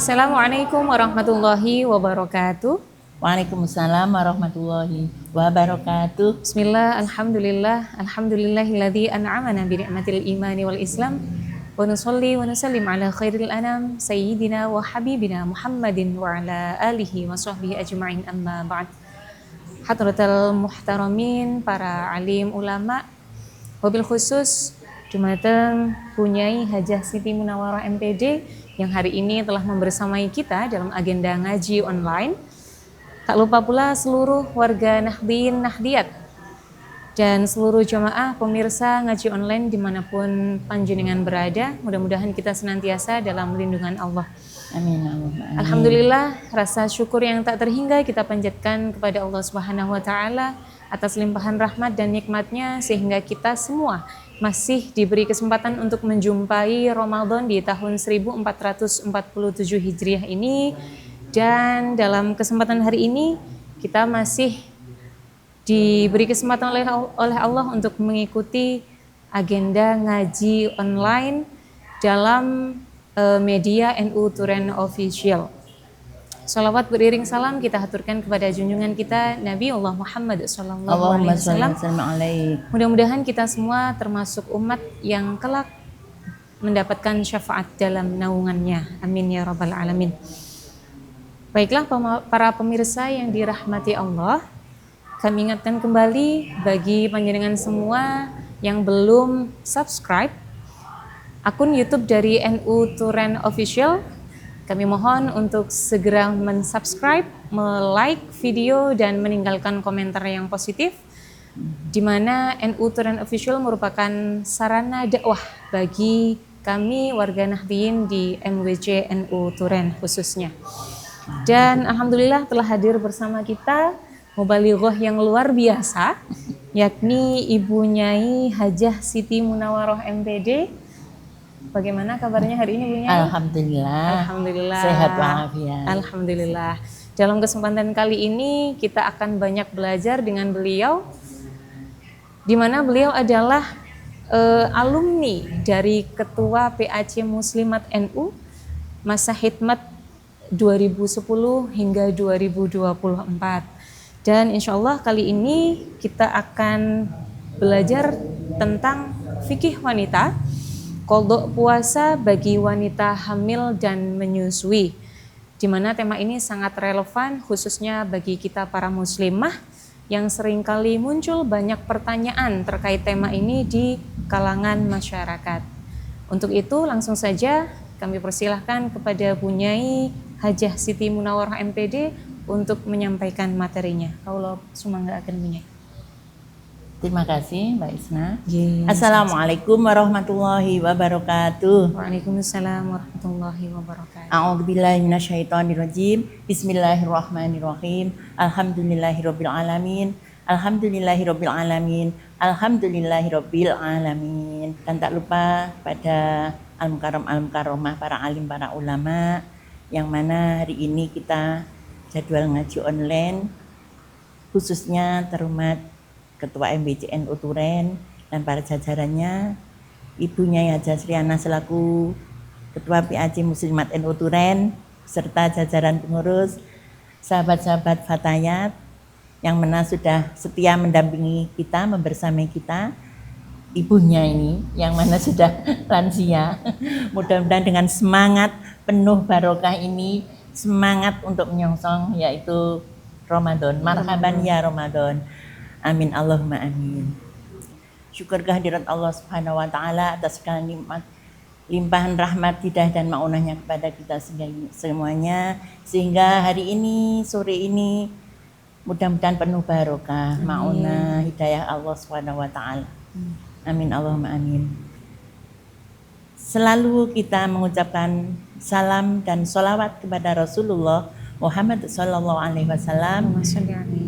Assalamualaikum warahmatullahi wabarakatuh. Waalaikumsalam warahmatullahi wabarakatuh. Bismillah, alhamdulillahilladzi an'amana bi ni'matil imani wal islam. Wa nusalli wa nusallim ala khairil anam sayyidina wa habibina Muhammadin wa ala alihi wa sahbihi ajma'in, amma ba'd. Hadratal muhtaramin, para alim ulama, wabil khusus Dumateng Punyai Hajah Siti Munawarah MPD yang hari ini telah membersamai kita dalam agenda ngaji online. Tak lupa pula seluruh warga Nahdien Nahdiyat dan seluruh jamaah pemirsa ngaji online dimanapun panjenengan berada. Mudah-mudahan kita senantiasa dalam lindungan Allah. Amin. Alhamdulillah, rasa syukur yang tak terhingga kita panjatkan kepada Allah Subhanahu wa Ta'ala atas limpahan rahmat dan nikmatnya, sehingga kita semua masih diberi kesempatan untuk menjumpai Ramadan di tahun 1447 Hijriah ini. Dan dalam kesempatan hari ini kita masih diberi kesempatan oleh Allah untuk mengikuti agenda ngaji online dalam media NU Turen Official. Salawat beriring salam kita haturkan kepada junjungan kita Nabi Allah Muhammad sallallahu alaihi wasallam. Mudah-mudahan kita semua termasuk umat yang kelak mendapatkan syafaat dalam naungannya. Amin ya rabbal alamin. Baiklah para pemirsa yang dirahmati Allah, kami ingatkan kembali bagi panjenengan semua yang belum subscribe akun YouTube dari NU Turen Official, kami mohon untuk segera mensubscribe, like video dan meninggalkan komentar yang positif, di mana NU Turen Official merupakan sarana dakwah bagi kami warga Nahdien di MWC NU Turen khususnya. Dan alhamdulillah telah hadir bersama kita mubalighah yang luar biasa, yakni Ibu Nyai Hajah Siti Munawarah MPD. Bagaimana kabarnya hari ini, Bu Nyai? Alhamdulillah. Sehat walafiat. Alhamdulillah. Dalam kesempatan kali ini kita akan banyak belajar dengan beliau, di mana beliau adalah alumni dari Ketua PAC Muslimat NU masa khidmat 2010 hingga 2024. Dan insya Allah kali ini kita akan belajar tentang fikih wanita, qadha puasa bagi wanita hamil dan menyusui, di mana tema ini sangat relevan khususnya bagi kita para muslimah yang seringkali muncul banyak pertanyaan terkait tema ini di kalangan masyarakat. Untuk itu langsung saja kami persilahkan kepada Bu Nyai Hajah Siti Munawarah MPD untuk menyampaikan materinya. Kaulo sumangga akan Bu Nyai. Terima kasih Mbak Isna. Yes. Assalamualaikum warahmatullahi wabarakatuh. Waalaikumsalam warahmatullahi wabarakatuh. A'udzubillahi minasyaitonirrajim. Bismillahirrahmanirrahim. Alhamdulillahirabbil alamin. Alhamdulillahirabbil alamin. Alhamdulillahirabbil alamin. Dan tak lupa pada al-mukarramah para alim, para ulama, yang mana hari ini kita jadwal ngaji online khususnya terhormat Ketua MBC NU Turen dan para jajarannya, Ibu Nyai Hajah Sriana selaku Ketua PAC Muslimat NU Turen serta jajaran pengurus, sahabat-sahabat Fatayat yang mana sudah setia mendampingi kita, membersamai kita, ibunya ini yang mana sudah lansia. Mudah-mudahan dengan semangat penuh barokah ini, semangat untuk menyongsong yaitu Ramadan. Marhaban ya Ramadan. Amin Allahumma amin. Syukur kehadirat Allah Subhanahu wa Ta'ala atas segala nikmat, limpahan rahmat, hidayah dan maunahnya kepada kita semuanya, sehingga hari ini, sore ini mudah-mudahan penuh barokah, maunah, hidayah Allah Subhanahu wa Ta'ala. Amin Allahumma amin. Selalu kita mengucapkan salam dan sholawat kepada Rasulullah Muhammad sallallahu alaihi wasallam,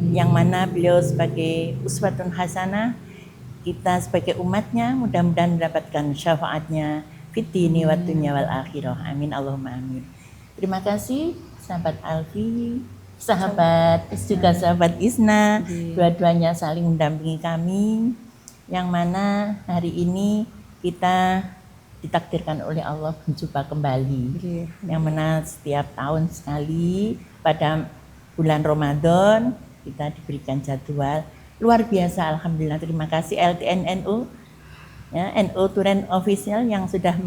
yang mana beliau sebagai uswatun hasanah, kita sebagai umatnya mudah-mudahan mendapatkan syafaatnya fitini wa dunya wal akhirah. Amin Allahumma amin. Terima kasih sahabat Alfi, sahabat juga sahabat Isna, dua-duanya saling mendampingi kami, yang mana hari ini kita ditakdirkan oleh Allah berjumpa kembali. Nggih. Yang mana setiap tahun sekali pada bulan Ramadan kita diberikan jadwal luar biasa. Alhamdulillah, terima kasih LTN-NU ya, NU Turen Official yang sudah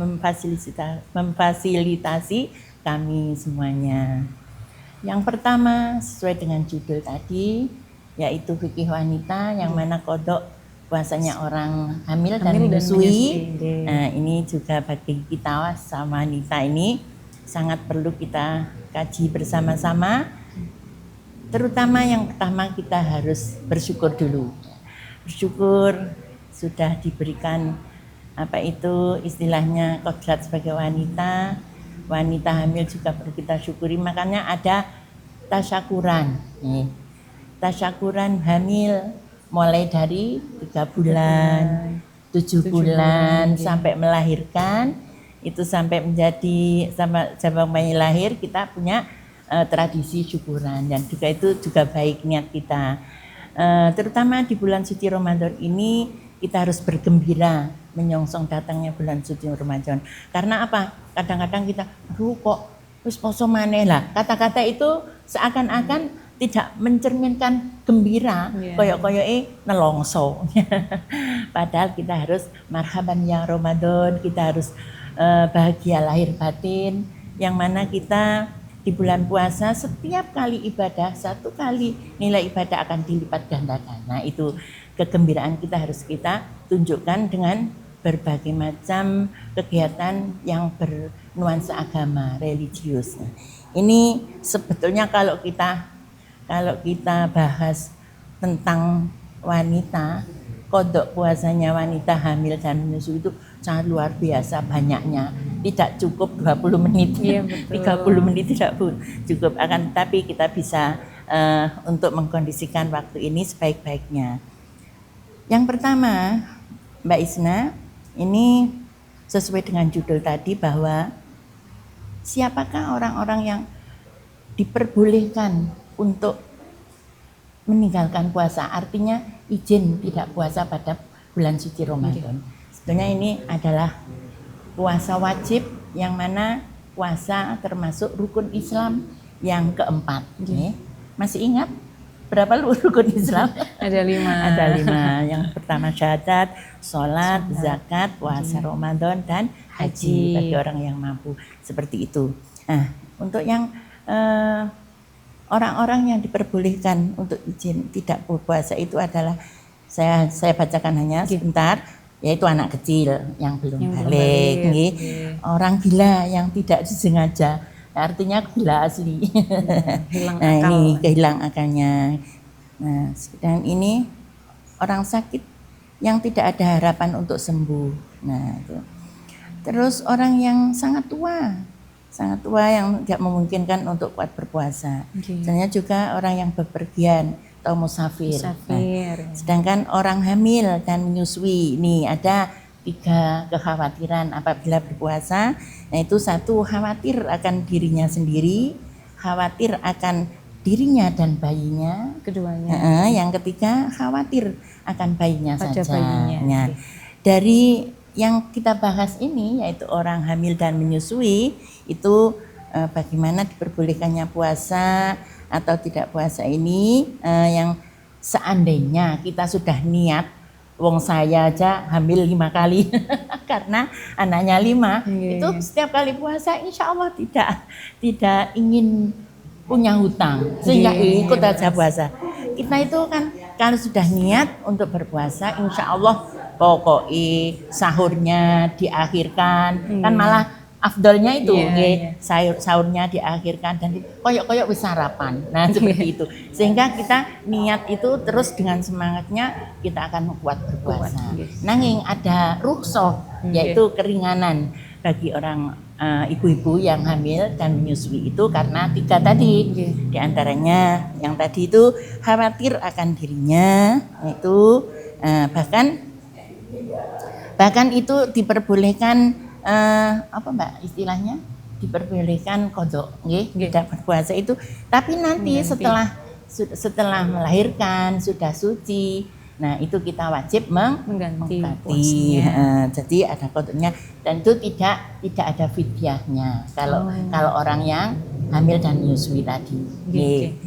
memfasilitasi kami semuanya. Yang pertama sesuai dengan judul tadi, yaitu fikih wanita, yang mana kodok puasanya orang hamil dan menyusui. Nah, ini juga bagi kita sama wanita ini sangat perlu kita kaji bersama-sama. Terutama yang pertama kita harus bersyukur dulu. Bersyukur sudah diberikan apa itu istilahnya kodrat sebagai wanita. Wanita hamil juga perlu kita syukuri, makanya ada tasyakuran. Tasyakuran hamil mulai dari 3 bulan, 7 bulan sampai melahirkan, itu sampai menjadi sampai bayi lahir kita punya tradisi syukuran, dan juga itu juga baik niat kita. Terutama di bulan suci Ramadan ini kita harus bergembira menyongsong datangnya bulan suci Ramadan. Karena apa? Kadang-kadang kita, aduh kok wis poso maneh lah. Kata-kata itu seakan-akan tidak mencerminkan gembira, koyok-koyoke nelongso. Padahal kita harus marhaban ya Ramadan, kita harus bahagia lahir batin, yang mana kita di bulan puasa setiap kali ibadah, 1 kali nilai ibadah akan dilipat gandakan. Nah, itu kegembiraan kita harus kita tunjukkan dengan berbagai macam kegiatan yang bernuansa agama, religius. Nah, ini sebetulnya kalau kita bahas tentang wanita, kodok puasanya wanita hamil dan menyusui itu sangat luar biasa banyaknya. Tidak cukup 20 menit, Iya, 30 menit tidak cukup. Tapi kita bisa untuk mengkondisikan waktu ini sebaik-baiknya. Yang pertama, Mbak Isna, ini sesuai dengan judul tadi bahwa siapakah orang-orang yang diperbolehkan untuk meninggalkan puasa, artinya izin tidak puasa pada bulan suci Ramadan. Sebetulnya ini adalah puasa wajib, yang mana puasa termasuk rukun Islam yang keempat. Masih ingat berapa rukun Islam? Ada 5. Ada 5. Yang pertama syahadat, sholat, zakat, puasa Ramadan, dan haji bagi orang yang mampu. Seperti itu. Nah, untuk yang orang-orang yang diperbolehkan untuk izin tidak berpuasa itu adalah, saya bacakan hanya sebentar, yaitu anak kecil yang belum balik, orang gila yang tidak disengaja, artinya gila asli. Nah, ini kehilang akalnya. Nah, sedang ini orang sakit yang tidak ada harapan untuk sembuh. Nah, itu. Terus orang yang sangat tua yang tidak memungkinkan untuk kuat berpuasa. Misalnya juga orang yang bepergian atau musafir. Nah, sedangkan orang hamil dan menyusui, ini ada 3 kekhawatiran apabila berpuasa. Nah, itu 1, khawatir akan dirinya sendiri, khawatir akan dirinya dan bayinya. Keduanya. Yang ketiga, khawatir akan bayinya pada saja. Bayinya. Nah, dari yang kita bahas ini, yaitu orang hamil dan menyusui, itu bagaimana diperbolehkannya puasa atau tidak puasa ini, yang seandainya kita sudah niat, wong saya aja hamil 5 kali karena anaknya 5, itu setiap kali puasa insya Allah tidak ingin punya hutang sehingga ikut aja puasa. Kita itu kan kalau sudah niat untuk berpuasa, insya Allah pokoknya sahurnya diakhirkan, kan malah afdolnya itu, sahurnya diakhirkan dan koyok-koyok wis sarapan. Nah, seperti itu. Sehingga kita niat itu terus dengan semangatnya kita akan kuat berpuasa. Nanging ada rukhsah, yaitu keringanan bagi orang ibu-ibu yang hamil dan menyusui itu karena 3 tadi. Di antaranya yang tadi itu khawatir akan dirinya, yaitu bahkan itu diperbolehkan apa Mbak istilahnya, diperbolehkan kodok, tidak berpuasa itu, tapi nanti setelah melahirkan sudah suci, Nah, itu kita wajib Mengganti mengganti. puasanya. Jadi ada kodoknya dan itu tidak ada fidyahnya. Kalau orang yang hamil dan menyusui tadi. Oke.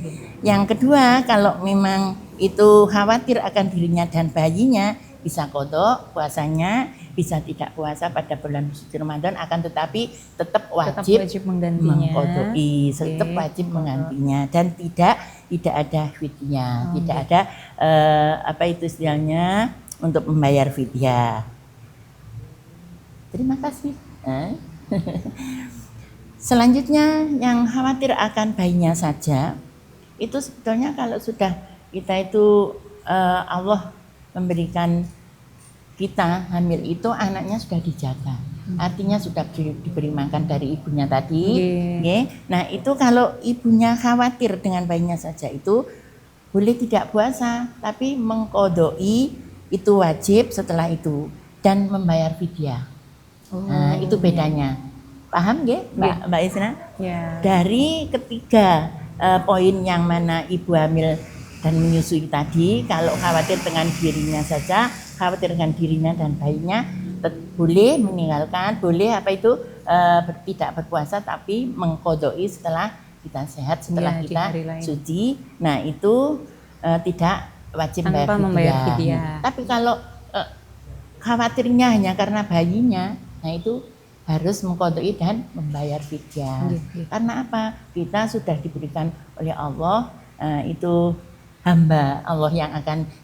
Yang kedua, kalau memang itu khawatir akan dirinya dan bayinya, bisa kodok puasanya, bisa tidak puasa pada bulan suci Ramadan, akan tetapi tetap wajib menggantinya. mengkodoi, tetap wajib menggantinya dan tidak ada fidyah, tidak ada apa itu istilahnya untuk membayar fidyah. Terima kasih. Selanjutnya yang khawatir akan bayinya saja, itu sebetulnya kalau sudah kita itu Allah memberikan kita hamil itu anaknya sudah dijaga, artinya sudah diberi makan dari ibunya tadi. Nah itu kalau ibunya khawatir dengan bayinya saja itu boleh tidak puasa, tapi mengkodoi itu wajib setelah itu dan membayar fidyah. Nah itu bedanya, paham nggih Mbak Isna? Ya. Dari ketiga poin yang mana ibu hamil dan menyusui tadi, kalau khawatir dengan dirinya saja, khawatir dengan dirinya dan bayinya, boleh meninggalkan, boleh apa itu tidak berpuasa tapi mengkodoi setelah kita sehat, setelah kita suci. Nah itu tidak wajib membayar fidyah. Tapi kalau khawatirnya hanya karena bayinya, nah itu harus mengkodoi dan membayar fidyah. Karena apa? Kita sudah diberikan oleh Allah itu hamba Allah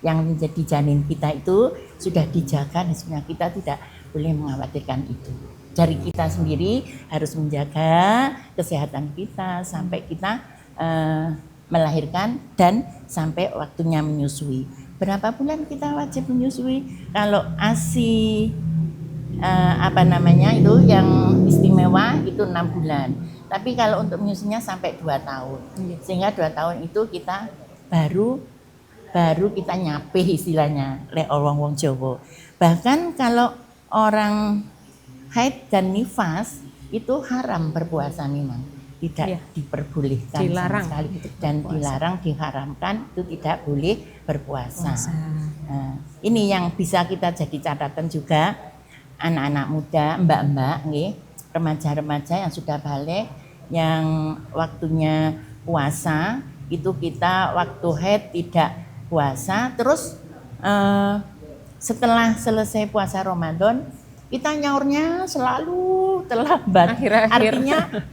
yang menjadi janin kita itu sudah dijaga, dan sebenarnya kita tidak boleh mengkhawatirkan itu. Dari kita sendiri harus menjaga kesehatan kita sampai kita melahirkan dan sampai waktunya menyusui. Berapa bulan kita wajib menyusui? Kalau ASI itu yang istimewa itu 6 bulan. Tapi kalau untuk menyusuinya sampai 2 tahun. Sehingga 2 tahun itu kita baru kita nyape istilahnya oleh orang wong Jawa. Bahkan kalau orang haid dan nifas itu haram berpuasa memang, tidak diperbolehkan sama sekali dan dilarang, diharamkan, itu tidak boleh berpuasa. Nah, ini yang bisa kita jadi catatan juga anak-anak muda, mbak-mbak, remaja-remaja yang sudah balik, yang waktunya puasa itu kita waktu haid tidak puasa, terus setelah selesai puasa Ramadan kita nyaurnya selalu terlambat.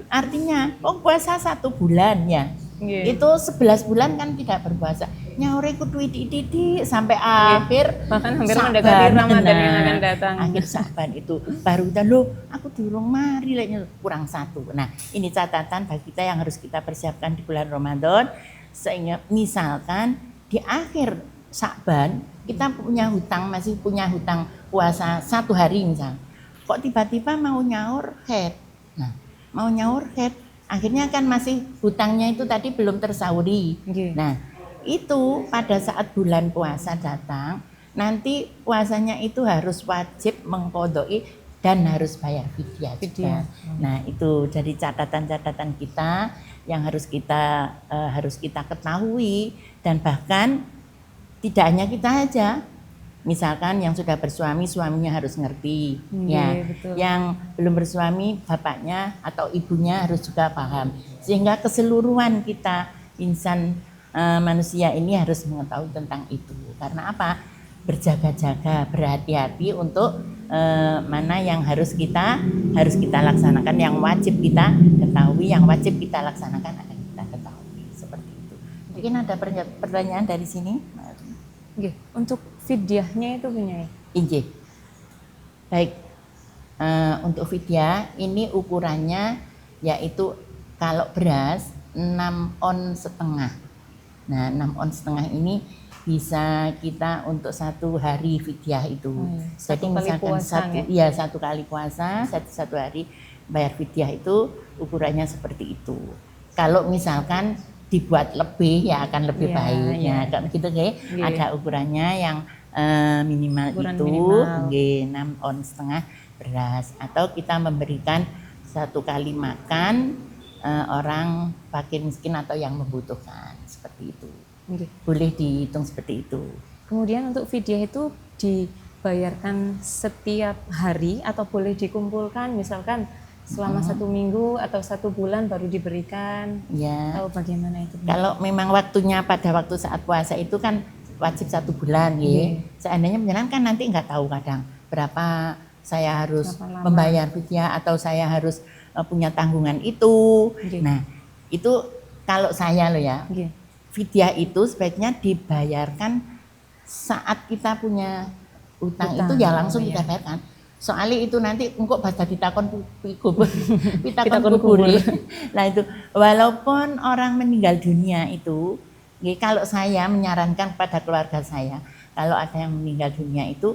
Artinya puasa 1 bulan ya. Itu 11 bulan kan tidak berpuasa. Nyaure kudu titik sampai akhir, bahkan hampir mendekati Ramadan yang akan datang. Akhir Sa'ban itu baru kita aku durung mari kurang 1. Nah, ini catatan bagi kita yang harus kita persiapkan di bulan Ramadan. Sehingga misalkan di akhir Sa'ban kita masih punya hutang puasa 1 hari misal. Kok tiba-tiba mau nyaur haid. Nah, mau nyaur haid, akhirnya kan masih hutangnya itu tadi belum tersauri. Nah, itu pada saat bulan puasa datang, nanti puasanya itu harus wajib mengkodoi dan harus bayar fidyah juga. Nah, itu jadi catatan-catatan kita yang harus kita ketahui, dan bahkan tidak hanya kita aja. Misalkan yang sudah bersuami, suaminya harus ngerti, yang belum bersuami, bapaknya atau ibunya harus juga paham, sehingga keseluruhan kita insan manusia ini harus mengetahui tentang itu. Karena apa? Berjaga-jaga, berhati-hati untuk mana yang harus kita laksanakan, yang wajib kita ketahui, yang wajib kita laksanakan akan kita ketahui, seperti itu. Mungkin ada pertanyaan dari sini. Untuk fidyahnya itu punya ya? Baik, untuk fidyah ini ukurannya yaitu kalau beras 6 on setengah. Nah, 6 on setengah ini bisa kita untuk 1 hari fidyah itu. Jadi misalkan satu kali puasa, satu hari bayar fidyah itu ukurannya seperti itu. Kalau misalkan dibuat lebih ya akan lebih baik ya. Gitu ada ukurannya yang minimal itu 6 on setengah beras, atau kita memberikan 1 kali makan orang fakir miskin atau yang membutuhkan, seperti itu. Boleh dihitung seperti itu. Kemudian untuk fidyah itu dibayarkan setiap hari atau boleh dikumpulkan misalkan selama 1 minggu atau 1 bulan baru diberikan, Ya. atau bagaimana itu? Kalau memang waktunya pada waktu saat puasa itu kan wajib 1 bulan ya. Seandainya penjelasan kan nanti nggak tahu kadang berapa saya harus Berapa lama? membayar fidyah atau saya harus punya tanggungan itu. Nggih. Nah itu kalau saya loh ya, Nggih. fidyah itu sebaiknya dibayarkan saat kita punya utang Utang, itu ya langsung oh kita iya. bayarkan. Soalnya itu nanti engkau pada ditakon pitakon Pitakon kubur. kubur. Nah itu walaupun orang meninggal dunia itu, kalau saya menyarankan pada keluarga saya, kalau ada yang meninggal dunia itu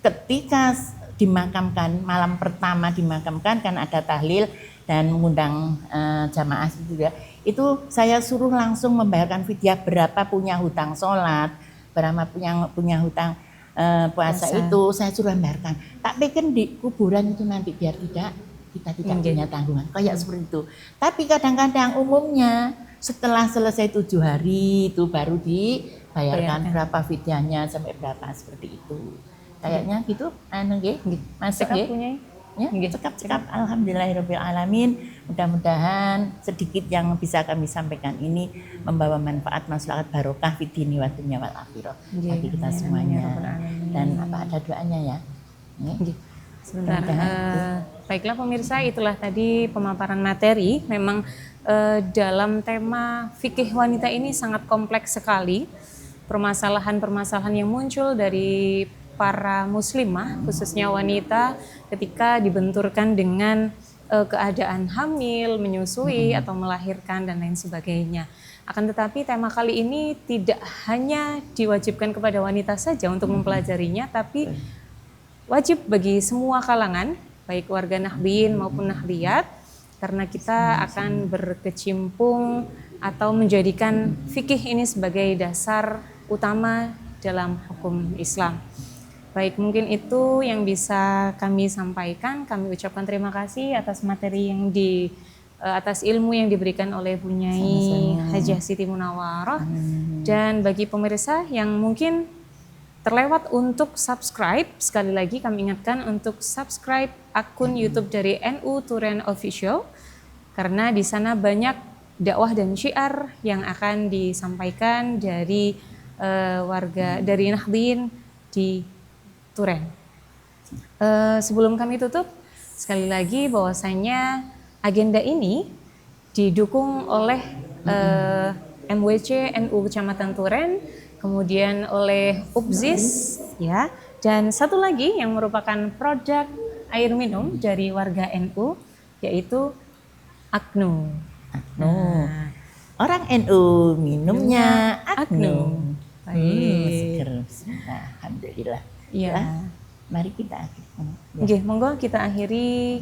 ketika dimakamkan malam pertama dimakamkan kan ada tahlil dan mengundang jamaah itu ya. Itu saya suruh langsung membayarkan fidyah berapa punya hutang sholat, berapa punya hutang puasa itu saya suruh membayarkan. Tak pikir di kuburan itu nanti biar kita tidak punya tanggungan kayak seperti itu. Tapi kadang-kadang umumnya setelah selesai 7 hari itu baru dibayarkan berapa fidyahnya sampai berapa seperti itu. Kayaknya gitu, masuk Cekap ya. punya? Ya, cekap. Alhamdulillahirabbil alamin. Mudah-mudahan sedikit yang bisa kami sampaikan ini membawa manfaat maslahat barokah fid dini wa dunya wal akhirah bagi kita semuanya. Dan apa ada doanya ya? Sebentar. Baiklah pemirsa, itulah tadi pemaparan materi. Memang dalam tema fikih wanita ini sangat kompleks sekali. Permasalahan-permasalahan yang muncul dari para muslimah, khususnya wanita, ketika dibenturkan dengan keadaan hamil, menyusui, atau melahirkan, dan lain sebagainya. Akan tetapi tema kali ini tidak hanya diwajibkan kepada wanita saja untuk mempelajarinya, tapi wajib bagi semua kalangan, baik warga Nahdliyin maupun Nahdliyat, karena kita akan berkecimpung atau menjadikan fikih ini sebagai dasar utama dalam hukum Islam. Baik, mungkin itu yang bisa kami sampaikan. Kami ucapkan terima kasih atas materi yang atas ilmu yang diberikan oleh Bu Nyai Hajah Siti Munawwarah. Dan bagi pemirsa yang mungkin terlewat untuk subscribe, sekali lagi kami ingatkan untuk subscribe akun YouTube dari NU Turen Official, karena di sana banyak dakwah dan syiar yang akan disampaikan dari warga dari Nahdliyin di Turen. Sebelum kami tutup, sekali lagi bahwasanya agenda ini didukung oleh MWC NU Kecamatan Turen, kemudian oleh UPZIS, ya, dan satu lagi yang merupakan produk air minum dari warga NU, yaitu Agnu. Orang NU minumnya Agnu. Baik. Seger. Alhamdulillah. Ya. Mari kita akhiri. Oke, monggo kita akhiri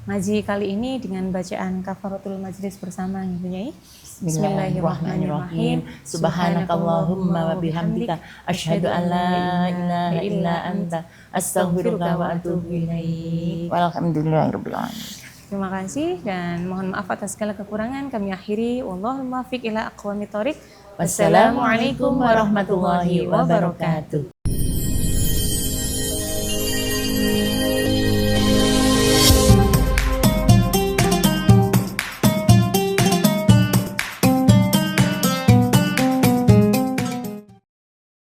ngaji kali ini dengan bacaan kafaratul majlis bersama Ibu Nyai. Bismillahirrahmanirrahim. Subhanakallahumma wa bihamdika asyhadu an la ilaha illa anta astaghfiruka wa atubu ilaik. Walhamdulillahirabbil alamin. Terima kasih dan mohon maaf atas segala kekurangan. Kami akhiri. Wallahul muwaffiq ila aqwamit thoriq. Wassalamualaikum warahmatullahi wabarakatuh.